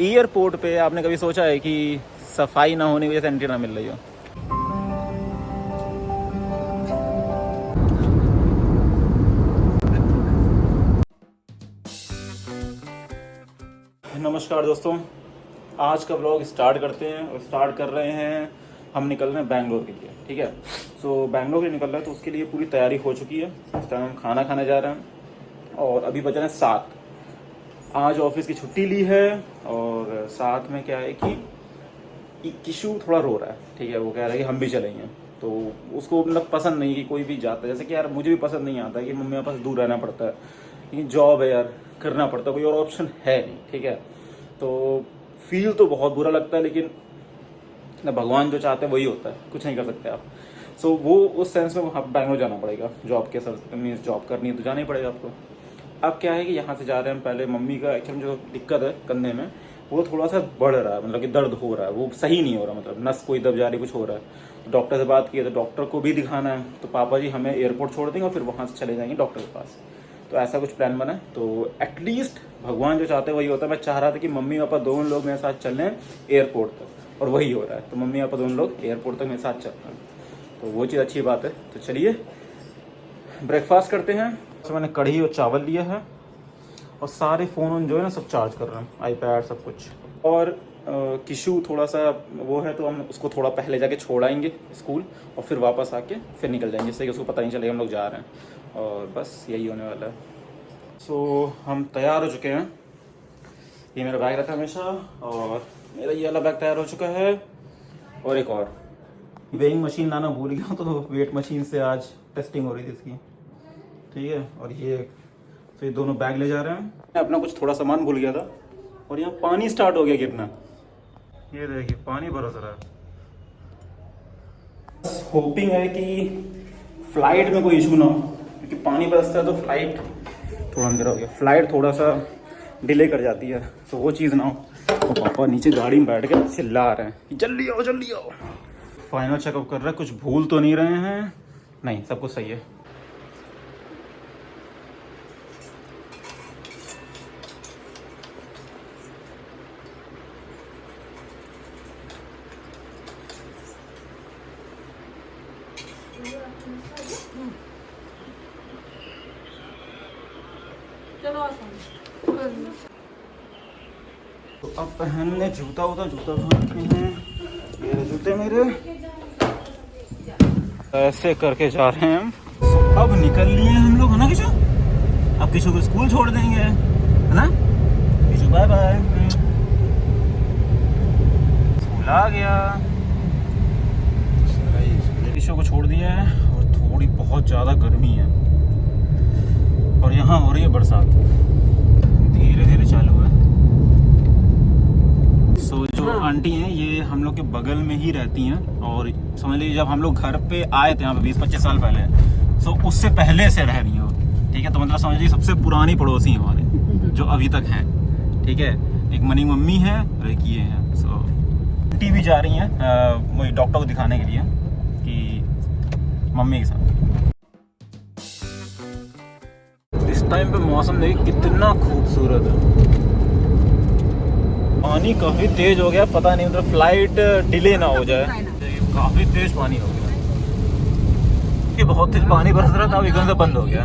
Airport पे आपने कभी सोचा है कि सफाई ना होने की वजह से एंट्री ना मिल रही हो? नमस्कार दोस्तों, आज का व्लॉग स्टार्ट करते हैं और स्टार्ट कर रहे हैं। हम निकल रहे हैं बैंगलोर के लिए, ठीक है। सो बैंगलोर के लिए निकल रहे हैं तो उसके लिए पूरी तैयारी हो चुकी है। इस टाइम हम खाना खाने जा रहे हैं और अभी बज रहे हैं 7। आज ऑफिस की छुट्टी ली है और साथ में क्या है कि किशु थोड़ा रो रहा है, ठीक है। वो कह रहा है कि हम भी चलेंगे, तो उसको मतलब पसंद नहीं कि कोई भी जाता है। जैसे कि यार मुझे भी पसंद नहीं आता कि मम्मी पापा से दूर रहना पड़ता है, लेकिन जॉब है यार, करना पड़ता है, कोई और ऑप्शन है नहीं, ठीक है। तो फील तो बहुत बुरा लगता है, लेकिन भगवान जो चाहते हैं वही होता है, कुछ नहीं कर सकते आप। सो वो उस सेंस में वहाँ बैंगलोर जाना पड़ेगा, जॉब के सर मीन्स जॉब करनी है तो जाना ही पड़ेगा आपको। अब क्या है कि यहाँ से जा रहे हैं, पहले मम्मी का एक्चुअली जो दिक्कत है कंधे में वो थोड़ा सा बढ़ रहा है, मतलब कि दर्द हो रहा है, वो सही नहीं हो रहा, मतलब नस कोई दब जा रही, कुछ हो रहा है। तो डॉक्टर से बात की है, तो डॉक्टर को भी दिखाना है, तो पापा जी हमें एयरपोर्ट छोड़ देंगे और फिर वहाँ से चले जाएंगे डॉक्टर के पास। तो ऐसा कुछ प्लान बना है। तो एटलीस्ट भगवान जो चाहते हैं वही होता है। मैं चाह रहा था कि मम्मी पापा दोनों लोग मेरे साथ चल रहे हैं एयरपोर्ट तक, और वही हो रहा है। तो मम्मी पापा दोनों लोग एयरपोर्ट तक मेरे साथ चल रहे हैं, तो वो चीज़ अच्छी बात है। तो चलिए ब्रेकफास्ट करते हैं। तो मैंने कढ़ी और चावल लिया है और सारे फ़ोन जो है ना सब चार्ज कर रहे हैं, आईपैड सब कुछ। और किशु थोड़ा सा वो है, तो हम उसको थोड़ा पहले जाके छोड़ आएंगे स्कूल और फिर वापस आके फिर निकल जाएंगे, जिससे कि उसको पता नहीं चलेगा हम लोग जा रहे हैं। और बस यही होने वाला है। सो हम तैयार हो चुके हैं। ये मेरा बैग रहता है हमेशा, और मेरा ये वाला बैग तैयार हो चुका है। और एक और वेइंग मशीन लाना भूल गया, तो वेट मशीन से आज टेस्टिंग हो रही थी इसकी, ठीक है। और ये तो ये दोनों बैग ले जा रहे हैं। मैं अपना कुछ थोड़ा सामान भूल गया था और यहाँ पानी स्टार्ट हो गया गिरना। ये देखिए पानी बरस रहा है। होपिंग है कि फ्लाइट में कोई इशू ना हो, क्योंकि पानी बरसता है तो फ्लाइट थोड़ा अंदर हो गया, फ्लाइट थोड़ा सा डिले कर जाती है, तो वो चीज़ ना हो। तो पापा नीचे गाड़ी में बैठ के चिल्ला रहे हैं कि जल्दी आओ जल्दी आओ। फाइनल चेकअप कर रहे हैं, कुछ भूल तो नहीं रहे हैं, नहीं सब कुछ सही है। तो अब पहनने जूता पहनते हैं। ये जूते मेरे ऐसे करके जा रहे हैं हम। अब निकल लिए हम लोग, है ना किशु? अब किशु को स्कूल छोड़ देंगे, है ना किशु? बाय बाय, स्कूल आ गया। किशु को छोड़ दिया है और थोड़ी बहुत ज़्यादा गर्मी है और यहाँ हो रही है बरसात, धीरे धीरे चालू है। सो जो आंटी हैं ये हम लोग के बगल में ही रहती हैं, और समझ लीजिए जब हम लोग घर पे आए थे यहाँ पे 20-25 साल पहले, सो उससे पहले से रह रही हैं, ठीक है। तो मतलब समझ लीजिए सबसे पुरानी पड़ोसी हैं हमारे जो अभी तक हैं, ठीक है। एक मनी मम्मी है और एक ये है। सो टीवी जा रही हैं वही डॉक्टर को दिखाने के लिए कि मम्मी के साथ। इस टाइम पे मौसम देखिए कितना खूबसूरत है। पानी काफी तेज हो गया, पता नहीं मतलब फ्लाइट डिले ना हो जाए। काफी तेज पानी हो गया, ये बहुत तेज पानी बरस रहा था, एकदम से बंद हो गया,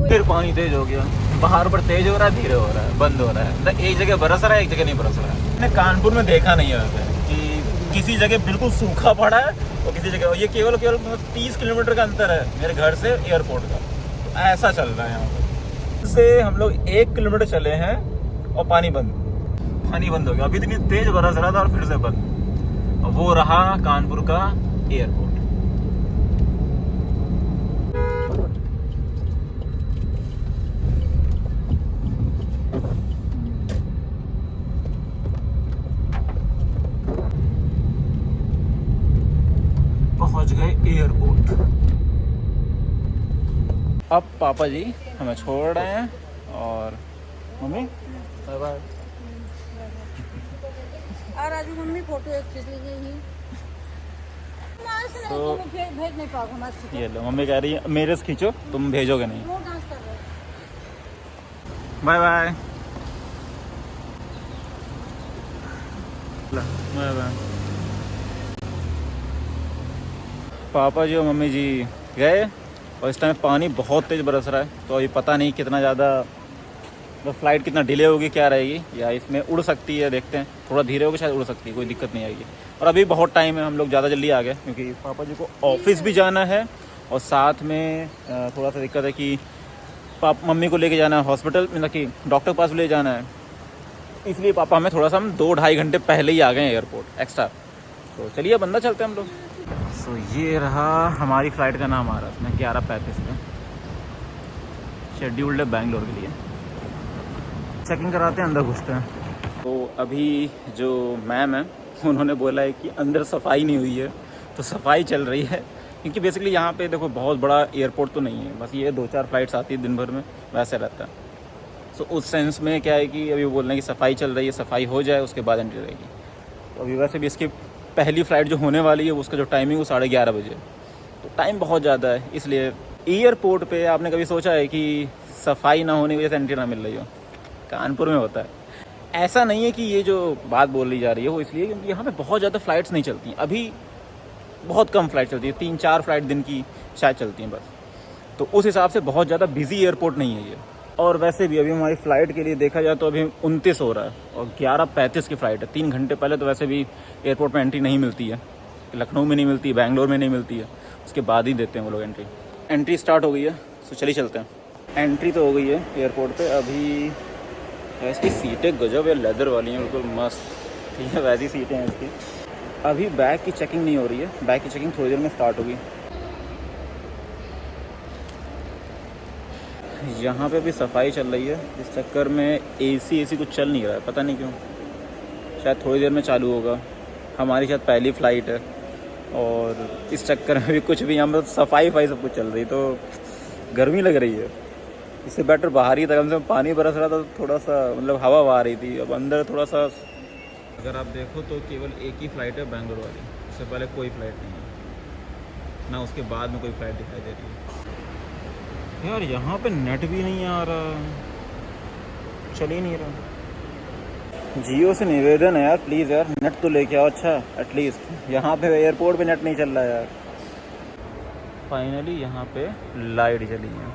फिर पानी तेज हो गया। बाहर पर तेज हो रहा है, धीरे हो रहा है, बंद हो रहा है, मतलब एक जगह बरस रहा है, एक जगह नहीं बरस रहा है। मैंने कानपुर में देखा नहीं है कि किसी जगह बिल्कुल सूखा पड़ा है और किसी जगह, ये केवल 30 किलोमीटर का अंतर है मेरे घर से एयरपोर्ट का। तो ऐसा चल रहा है यहाँ पर। से हम लोग 1 किलोमीटर चले हैं और पानी बंद हो गया। अभी इतनी तेज बरस रहा था और फिर से बंद। और वो रहा कानपुर का एयरपोर्ट। पहुंच गए एयरपोर्ट। अब पापा जी हमें छोड़ रहे हैं और मम्मी बाय बाय। और आज मम्मी फोटो एक खींच लीजिए। तो भेज नहीं पाओगे, ये लो मम्मी कह रही है मेरे से खींचो, तुम भेजोगे नहीं। Bye bye. Bye bye. पापा जी और मम्मी जी गए और इस टाइम पानी बहुत तेज़ बरस रहा है, तो अभी पता नहीं कितना ज़्यादा तो फ्लाइट कितना डिले होगी, क्या रहेगी, या इसमें उड़ सकती है, देखते हैं। थोड़ा धीरे होगी शायद उड़ सकती है, कोई दिक्कत नहीं आएगी। और अभी बहुत टाइम है, हम लोग ज़्यादा जल्दी आ गए क्योंकि पापा जी को ऑफिस भी जाना है और साथ में थोड़ा सा दिक्कत है कि मम्मी को लेके जाना है हॉस्पिटल, मतलब कि डॉक्टर के पास ले जाना है, इसलिए पापा हमें थोड़ा सा हम 2-2.5 घंटे पहले ही आ गए एयरपोर्ट एक्स्ट्रा। तो चलिए बंदा चलते हैं हम लोग। सो ये रहा हमारी फ़्लाइट का नाम आ रहा है इसमें 11:35 में, शेड्यूल्ड है बैंगलोर के लिए। चेकिंग कराते हैं, अंदर घुसते हैं। तो अभी जो मैम है उन्होंने बोला है कि अंदर सफाई नहीं हुई है, तो सफाई चल रही है क्योंकि बेसिकली यहाँ पे देखो बहुत बड़ा एयरपोर्ट तो नहीं है, बस ये 2-4 फ्लाइट्स आती है दिन भर में, वैसे रहता है। सो उस सेंस में क्या है कि अभी वो बोल रहे हैं कि सफाई चल रही है, सफाई हो जाए उसके बाद एंट्री रहेगी। तो अभी वैसे भी इसकी पहली फ़्लाइट जो होने वाली है उसका जो टाइमिंग वो 11:30 बजे, तो टाइम बहुत ज़्यादा है। इसलिए एयरपोर्ट पे आपने कभी सोचा है कि सफाई ना होने की वजह से एंट्री ना मिल रही हो? कानपुर में होता है। ऐसा नहीं है कि ये जो बात बोली जा रही है वो इसलिए क्योंकि यहाँ पे बहुत ज़्यादा फ़्लाइट्स नहीं चलती, अभी बहुत कम फ्लाइट चलती है, 3-4 फ्लाइट दिन की शायद चलती हैं बस। तो उस हिसाब से बहुत ज़्यादा बिजी एयरपोर्ट नहीं है ये। और वैसे भी अभी हमारी फ़्लाइट के लिए देखा जाए तो अभी 29 हो रहा है और 11:35 की फ़्लाइट है। 3 घंटे पहले तो वैसे भी एयरपोर्ट में एंट्री नहीं मिलती है, लखनऊ में नहीं मिलती, बैंगलोर में नहीं मिलती है, उसके बाद ही देते हैं वो लोग एंट्री। एंट्री स्टार्ट हो गई है, तो चलिए चलते हैं। एंट्री तो हो गई है एयरपोर्ट पे। अभी इसकी सीटें गजब है, लेदर वाली हैं बिल्कुल मस्त, ठीक है, वैसी सीटें हैं इसकी। अभी बैग की चेकिंग नहीं हो रही है, बैग की चेकिंग थोड़ी देर में स्टार्ट होगी। यहाँ पे भी सफाई चल रही है, इस चक्कर में एसी कुछ चल नहीं रहा है, पता नहीं क्यों, शायद थोड़ी देर में चालू होगा। हमारी शायद पहली फ़्लाइट है और इस चक्कर में भी कुछ भी, यहाँ पर सफाई सब कुछ चल रही, तो गर्मी लग रही है। इससे बेटर बाहर ही था, कम से कम पानी बरस रहा था, थोड़ा सा मतलब हवा आ रही थी। अब अंदर थोड़ा सा, अगर आप देखो तो केवल एक ही फ़्लाइट है बैंगलोर वाली, उससे पहले कोई फ़्लाइट नहीं है, ना उसके बाद में कोई फ़्लाइट दिखाई दे रही है। यार यहाँ पे नेट भी नहीं आ रहा, चल ही नहीं रहा। जियो से निवेदन है यार, प्लीज़ यार नेट तो लेके आओ अच्छा एटलीस्ट। यहाँ पे एयरपोर्ट पे नेट नहीं चल रहा है यार। फाइनली यहाँ पे लाइट जली है।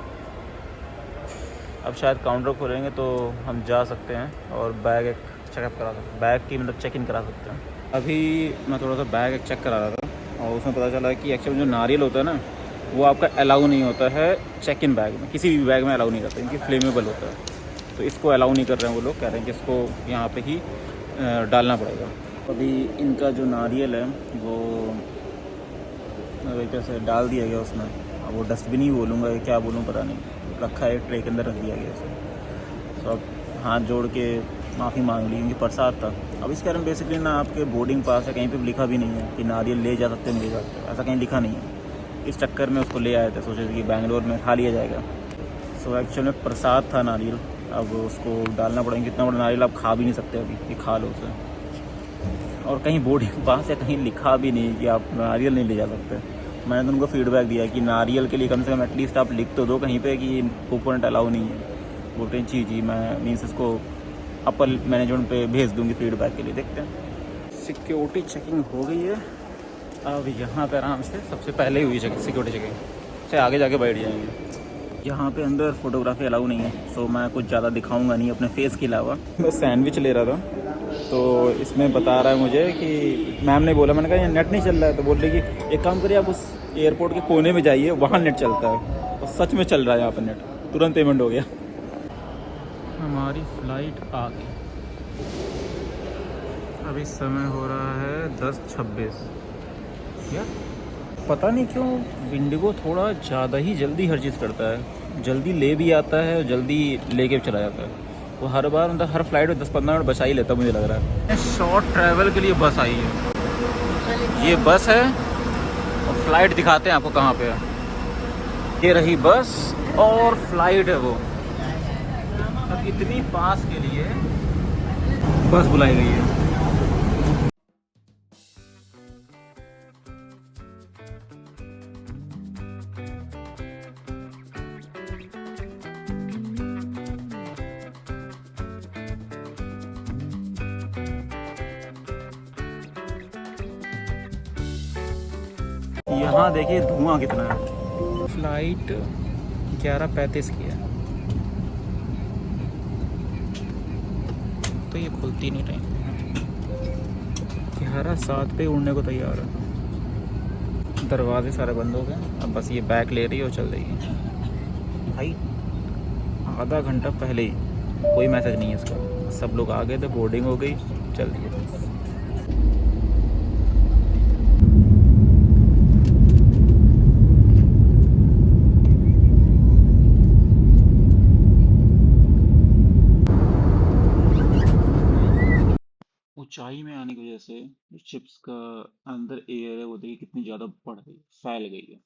अब शायद काउंटर खोलेंगे तो हम जा सकते हैं और बैग एक चेकअप करा सकते हैं, बैग की मतलब चेक इन करा सकते हैं। अभी मैं थोड़ा सा बैग एक चेक करा रहा था और उसमें पता चला कि एक्चुअली जो नारियल होता है ना, वो आपका अलाउ नहीं होता है चेक इन बैग में, किसी भी बैग में अलाउ नहीं करता, इनकी फ्लेमेबल होता है, तो इसको अलाउ नहीं कर रहे हैं वो लोग, कह रहे हैं कि इसको यहाँ पे ही डालना पड़ेगा। अभी इनका जो नारियल है वो तरीके से डाल दिया गया उसमें, अब वो डस्टबिन ही बोलूँगा या क्या बोलूँ पता नहीं, रखा है ट्रे के अंदर रख दिया गया इसे। तो अब हाथ जोड़ के माफ़ी मांग ली क्योंकि प्रसाद था। अब इस कारण बेसिकली ना आपके बोर्डिंग पास है कहीं पे भी लिखा भी नहीं है कि नारियल ले जा सकते हैं, ले जा सकते, ऐसा कहीं लिखा नहीं है। इस चक्कर में उसको ले आए थे, सोचे थे कि बैंगलोर में खा लिया जाएगा। सो एक्चुअल में प्रसाद था नारियल, अब उसको डालना पड़ेगा। कितना बड़ा नारियल आप खा भी नहीं सकते अभी कि खा लो उसे, और कहीं बोर्डिंग पास है कहीं लिखा भी नहीं कि आप नारियल नहीं ले जा सकते। मैंने तो उनको फीडबैक दिया कि नारियल के लिए कम से कम एटलीस्ट आप लिख तो दो कहीं पे कि कोकोनट अलाउ नहीं है। बोलते हैं जी मैं मीन्स इसको अपर मैनेजमेंट पे भेज दूंगी फीडबैक के लिए। देखते हैं। सिक्योरिटी चेकिंग हो गई है, अब यहाँ पे आराम से सबसे पहले ही हुई सिक्योरिटी चेकिंग से आगे जाके बैठ जाएंगे। यहाँ पे अंदर फोटोग्राफी अलाउ नहीं है, सो मैं कुछ ज़्यादा दिखाऊंगा नहीं अपने फेस के अलावा। मैं सैंडविच ले रहा था तो इसमें बता रहा है मुझे कि मैम ने बोला, मैंने कहा ये नेट नहीं चल रहा है, तो बोल रही कि एक काम करिए आप उस एयरपोर्ट के कोने में जाइए, वहाँ नेट चलता है। और सच में चल रहा है यहाँ पर नेट, तुरंत पेमेंट हो गया। हमारी फ़्लाइट आ गई, अभी समय हो रहा है 10:26। यार पता नहीं क्यों इंडिगो थोड़ा ज़्यादा ही जल्दी हर चीज़ करता है, जल्दी ले भी आता है और जल्दी लेके भी चला जाता है। वो हर बार मतलब हर फ्लाइट में 10-15 मिनट बचा ही लेता है, मुझे लग रहा है। शॉर्ट ट्रैवल के लिए बस आई है, ये बस है और फ्लाइट दिखाते हैं आपको कहाँ पे है। ये रही बस और फ्लाइट है वो। अब इतनी पास के लिए बस बुलाई गई है। यहाँ देखिए धुआं कितना है। फ्लाइट 11:35 की है, तो ये खुलती नहीं टाइम पे। 11:07 पे उड़ने को तैयार है। दरवाजे सारे बंद हो गए, अब बस ये बैग ले रही है और चल रही है। भाई आधा घंटा पहले ही कोई मैसेज नहीं है इसका, सब लोग आ गए थे, बोर्डिंग हो गई, चल रही है। ऊंचाई में आने की वजह से जो चिप्स का अंदर एयर है वो देखिए कितनी ज़्यादा बढ़ गई, फैल गई है।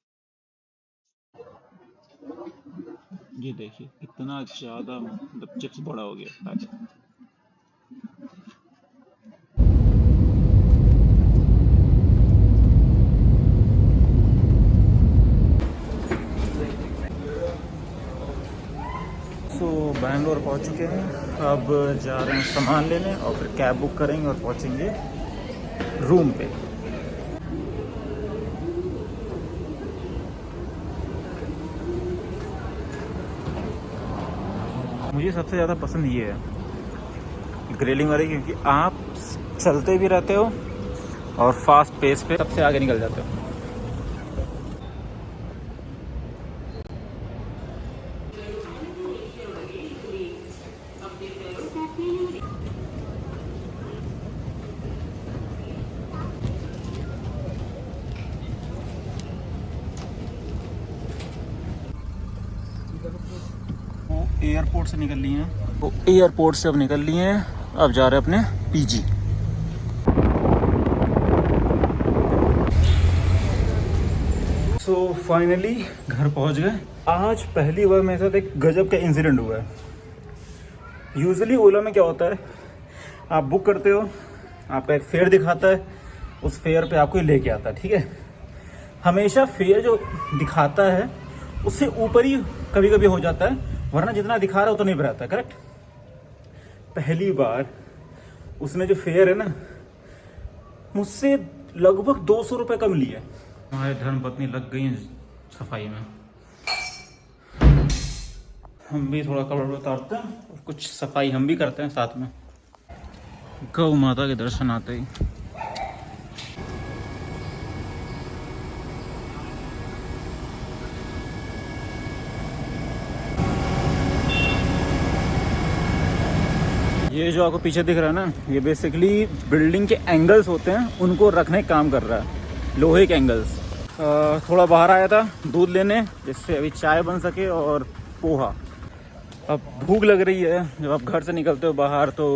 ये देखिए कितना ज़्यादा मतलब चिप्स बड़ा हो गया पैकेट। सो बैंगलोर पहुंच चुके हैं, अब जा रहे हैं सामान लेने और फिर कैब बुक करेंगे और पहुंचेंगे रूम पे। मुझे सबसे ज़्यादा पसंद ये है ग्रिलिंग वाली, क्योंकि आप चलते भी रहते हो और फास्ट पेस पे सबसे आगे निकल जाते हो। वो एयरपोर्ट से निकल लिए हैं, वो एयरपोर्ट से अब निकल लिए हैं, अब जा रहे हैं अपने पीजी। सो फाइनली घर पहुंच गए। आज पहली बार मेरे साथ एक गजब का इंसिडेंट हुआ है। यूजुअली ओला में क्या होता है, आप बुक करते हो, आपका एक फेयर दिखाता है, उस फेयर पे आपको लेके आता है, ठीक है। हमेशा फेयर जो दिखाता है उससे ऊपर ही कभी कभी हो जाता है, वरना जितना दिखा रहा है उतना नहीं रहता है, करेक्ट। पहली बार उसने जो फेयर है ना, मुझसे लगभग 200 रुपये कम लिए। हमारे धर्मपत्नी लग गई सफाई में, हम भी थोड़ा कपड़ा उतारते हैं और कुछ सफाई हम भी करते हैं साथ में। गौ माता के दर्शन आते ही ये जो आपको पीछे दिख रहा है ना, ये बेसिकली बिल्डिंग के एंगल्स होते हैं, उनको रखने का काम कर रहा है, लोहे के एंगल्स। थोड़ा बाहर आया था दूध लेने, जिससे अभी चाय बन सके और पोहा। अब भूख लग रही है, जब आप घर से निकलते हो बाहर तो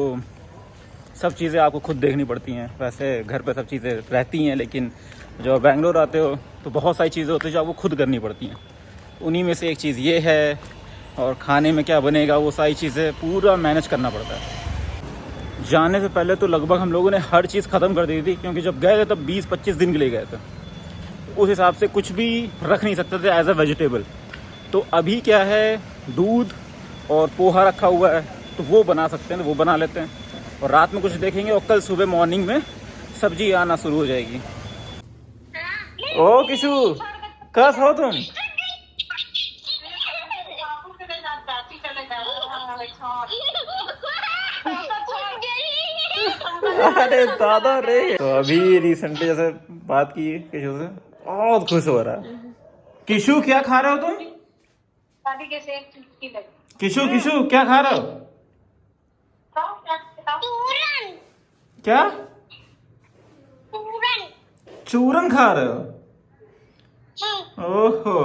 सब चीज़ें आपको खुद देखनी पड़ती हैं। वैसे घर पे सब चीज़ें रहती हैं, लेकिन जब बेंगलोर आते हो तो बहुत सारी चीज़ें होती हैं जो आपको खुद करनी पड़ती हैं। उन्हीं में से एक चीज़ ये है, और खाने में क्या बनेगा वो सारी चीज़ें पूरा मैनेज करना पड़ता है। जाने से पहले तो लगभग हम लोगों ने हर चीज़ ख़त्म कर दी थी, क्योंकि जब गए थे तब 20-25 दिन के लिए गए थे, उस हिसाब से कुछ भी रख नहीं सकते थे एज अ वेजिटेबल। तो अभी क्या है, दूध और पोहा रखा हुआ है, तो वो बना सकते हैं, वो बना लेते हैं और रात में कुछ देखेंगे, और कल सुबह मॉर्निंग में सब्जी आना शुरू हो जाएगी। ओ किशु, कस हो तुम? अरे दादा रे। तो अभी रिसेंटली जैसे बात की किशु से, बहुत खुश हो रहा है। किशु क्या खा रहे हो तुम? किशु किशु क्या खा रहे हो? क्या चूरन खा रहे हो? ओहो,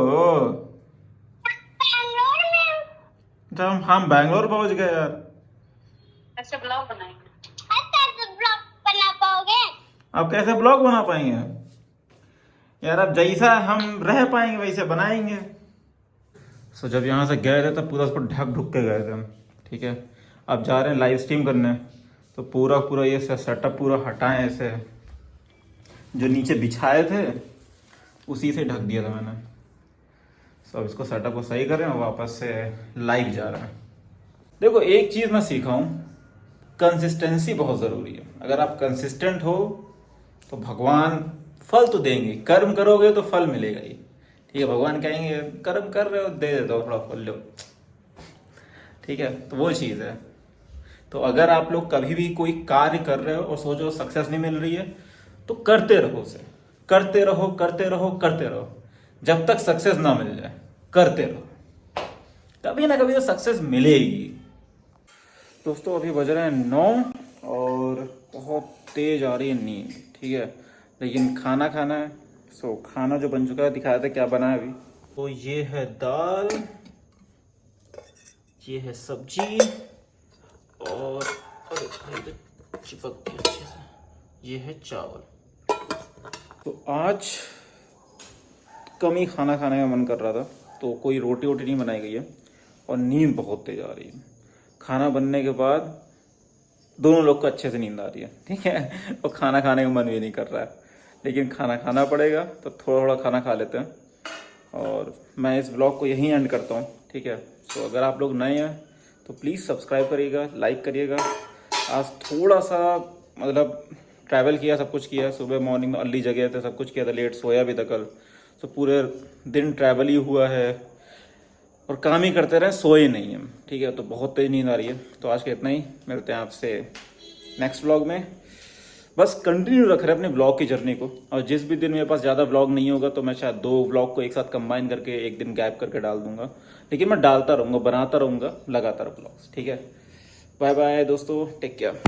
जब हम बैंगलोर पहुंच गए यार। ऐसे ब्लॉग बनाएंगे। अब कैसे ब्लॉग बना पाएंगे यार? अब जैसा हम रह पाएंगे वैसे बनाएंगे। सो जब यहाँ से गए थे तब पूरा उसको ढक ढुक के गए थे हम, ठीक है। अब जा रहे हैं लाइव स्ट्रीम करने, तो पूरा ये सेटअप पूरा हटाएं, ऐसे जो नीचे बिछाए थे उसी से ढक दिया था मैंने। सो अब इसको सेटअप को सही करें और वापस से लाइव जा रहे हैं। देखो एक चीज़ मैं सीखा हूँ, कंसिस्टेंसी बहुत ज़रूरी है। अगर आप कंसिस्टेंट हो तो भगवान फल तो देंगे, कर्म करोगे तो फल मिलेगा ही। ठीक है, भगवान कहेंगे कर्म कर रहे हो दे देता हूँ थोड़ा फल लो। ठीक है, तो वो चीज़ है। तो अगर आप लोग कभी भी कोई कार्य कर रहे हो और सोचो सक्सेस नहीं मिल रही है, तो करते रहो उसे, करते रहो करते रहो करते रहो, जब तक सक्सेस ना मिल जाए करते रहो, कभी ना कभी तो सक्सेस मिलेगी। दोस्तों अभी बज रहे हैं 9 और बहुत तेज आ रही है नींद। ठीक है, लेकिन खाना खाना है। सो खाना जो बन चुका है दिखाया था क्या बना है अभी। तो ये है दाल, ये है सब्जी, और अरे भाई तो चिपक गया अच्छे से, ये है चावल। तो आज कम ही खाना खाने का मन कर रहा था, तो कोई रोटी वोटी नहीं बनाई गई है, और नींद बहुत तेज आ रही है। खाना बनने के बाद दोनों लोग को अच्छे से नींद आ रही है। ठीक है, और खाना खाने का मन भी नहीं कर रहा है, लेकिन खाना खाना पड़ेगा, तो थोड़ा थोड़ा खाना खा लेते हैं। और मैं इस ब्लॉग को यहीं एंड करता हूँ। ठीक है, तो अगर आप लोग नए हैं तो प्लीज़ सब्सक्राइब करिएगा, लाइक करिएगा। आज थोड़ा सा मतलब ट्रैवल किया, सब कुछ किया, सुबह मॉर्निंग में अर्ली जगह थे, सब कुछ किया था, लेट सोया भी था कल। तो पूरे दिन ट्रैवल ही हुआ है और काम ही करते रहे, सोए नहीं हम। ठीक है, तो बहुत तेज नींद आ रही है। तो आज के इतना ही, मिलते हैं आपसे नेक्स्ट व्लॉग में। बस कंटिन्यू रख रहे हैं अपने व्लॉग की जर्नी को, और जिस भी दिन मेरे पास ज़्यादा व्लॉग नहीं होगा तो मैं शायद 2 व्लॉग को एक साथ कंबाइन करके एक दिन गैप करके डाल दूंगा, लेकिन मैं डालता रहूँगा, बनाता रहूँगा लगातार व्लॉग्स। ठीक है, बाय बाय दोस्तों, टेक केयर।